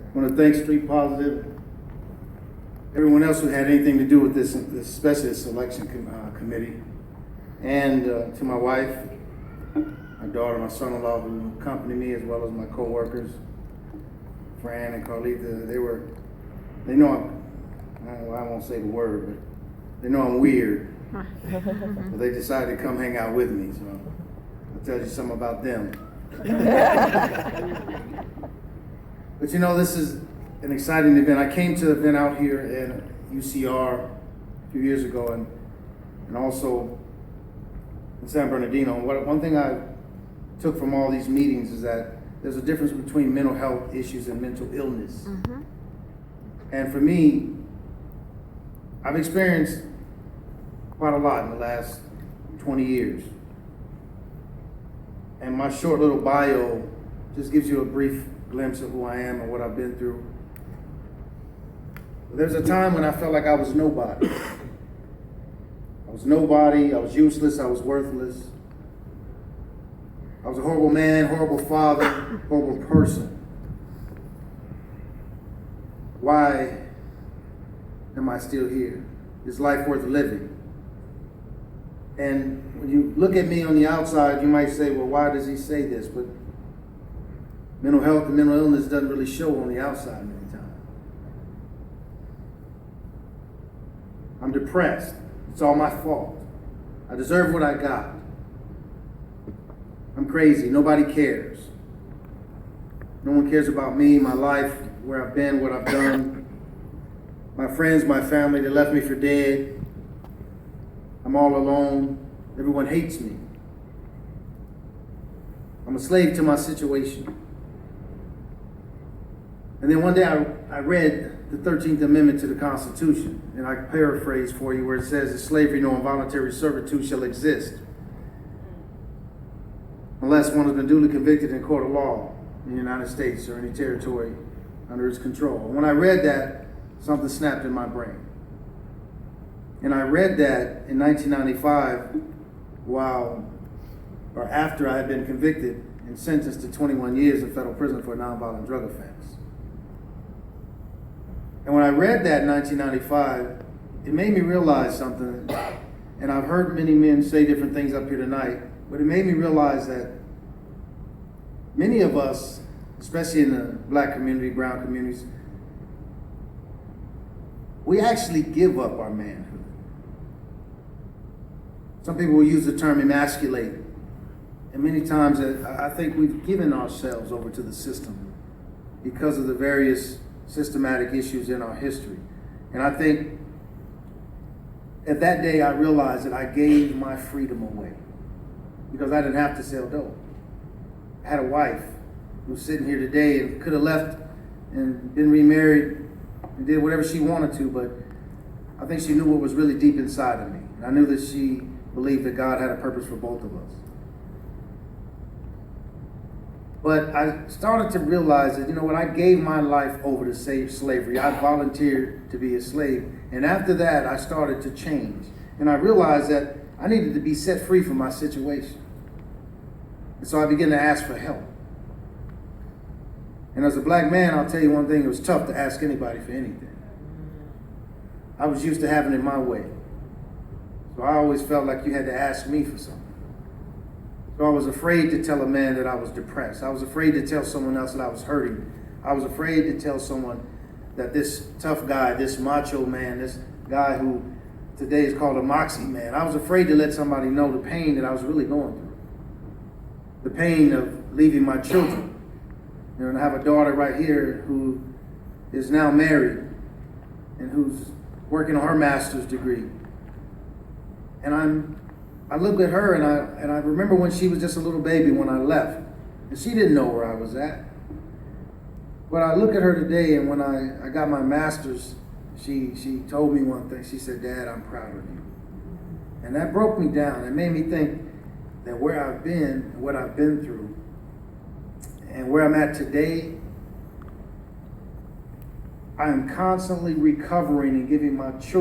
I want to thank Street Positive, everyone else who had anything to do with this, especially the selection committee, and to my wife, my daughter, my son-in-law who accompanied me, as well as my co-workers, Fran and Carlita. They know I won't say the word, but they know I'm weird. But they decided to come hang out with me, so I'll tell you something about them. But you know, this is an exciting event. I came to the event out here in UCR a few years ago, and also in San Bernardino. One thing I took from all these meetings is that there's a difference between mental health issues and mental illness. Mm-hmm. And for me, I've experienced quite a lot in the last 20 years. And my short little bio just gives you a brief glimpse of who I am and what I've been through. There's a time when I felt like I was nobody. I was nobody, I was useless, I was worthless. I was a horrible man, horrible father, horrible person. Why am I still here? Is life worth living? And when you look at me on the outside, you might say, well, why does he say this? But mental health and mental illness doesn't really show on the outside many times. I'm depressed. It's all my fault. I deserve what I got. I'm crazy. Nobody cares. No one cares about me, my life, where I've been, what I've done. My friends, my family, they left me for dead. I'm all alone. Everyone hates me. I'm a slave to my situation. And then one day I read the 13th Amendment to the Constitution, and I paraphrase for you where it says that slavery nor involuntary servitude shall exist unless one has been duly convicted in court of law in the United States or any territory under its control. And when I read that, something snapped in my brain. And I read that in 1995 after I had been convicted and sentenced to 21 years in federal prison for a nonviolent drug offense. And when I read that in 1995, it made me realize something. And I've heard many men say different things up here tonight, but it made me realize that many of us, especially in the black community, brown communities, we actually give up our manhood. Some people will use the term emasculated. And many times I think we've given ourselves over to the system because of the various systematic issues in our history. And I think at that day I realized that I gave my freedom away because I didn't have to sell dope. I had a wife who was sitting here today and could have left and been remarried and did whatever she wanted to, but I think she knew what was really deep inside of me. And I knew that she believed that God had a purpose for both of us. But I started to realize that, when I gave my life over to save slavery, I volunteered to be a slave. And after that, I started to change. And I realized that I needed to be set free from my situation. And so I began to ask for help. And as a black man, I'll tell you one thing, it was tough to ask anybody for anything. I was used to having it my way. So I always felt like you had to ask me for something. So I was afraid to tell a man that I was depressed. I was afraid to tell someone else that I was hurting. I was afraid to tell someone that this tough guy, this macho man, this guy who today is called a Moxy man, I was afraid to let somebody know the pain that I was really going through. The pain of leaving my children. And I have a daughter right here who is now married and who's working on her master's degree. And I look at her and I remember when she was just a little baby when I left. And she didn't know where I was at. But I look at her today, and when I got my master's, she told me one thing. She said, "Dad, I'm proud of you." And that broke me down. It made me think that where I've been, what I've been through, and where I'm at today, I am constantly recovering and giving my children